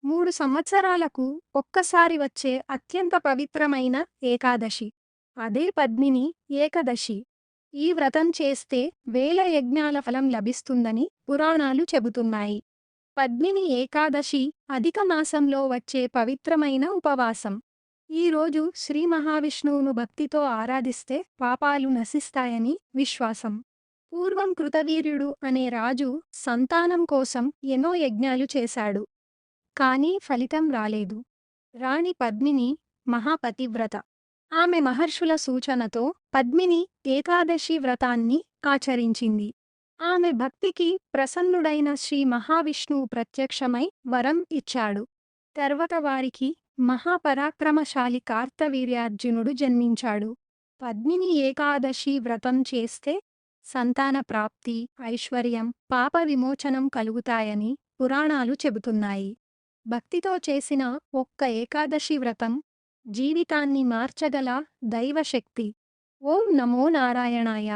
3 సంవత్సరాలకు ఒక్కసారి వచ్చే అత్యంత పవిత్రమైన ఏకాదశి. అదే పద్మిని ఏకదశి. ఈ వ్రతం చేస్తే వేల యజ్ఞాల ఫలం లభిస్తుందని పురాణాలు చెబుతున్నాయి. పద్మిని ఏకాదశి అధిక మాసంలో వచ్చే పవిత్రమైన ఉపవాసం. ఈ రోజు శ్రీ మహావిష్ణువును భక్తితో ఆరాధిస్తే పాపాలు నశిస్తాయని విశ్వాసం. పూర్వం కృతవీర్యుడు అనే రాజు సంతానం కోసం ఎన్నో యజ్ఞాలు చేశాడు. కానీ ఫలితం రాలేదు. రాణి పద్మిని మహాపతివ్రత. ఆమె మహర్షుల సూచనతో పద్మిని ఏకాదశి వ్రతాన్ని ఆచరించింది. ఆమె భక్తికి ప్రసన్నుడైన శ్రీ మహావిష్ణువు ప్రత్యక్షమై వరం ఇచ్చాడు. తర్వాత వారికి మహాపరాక్రమశాలి కార్తవీర్యార్జునుడు జన్మించాడు. పద్మిని ఏకాదశి వ్రతం చేస్తే సంతాన ప్రాప్తి, ఐశ్వర్యం, పాప విమోచనం కలుగుతాయని పురాణాలు చెబుతున్నాయి. భక్తితో చేసిన ఒక్క ఏకాదశి వ్రతం జీవితాన్ని మార్చగల దైవశక్తి. ఓం నమో నారాయణాయ.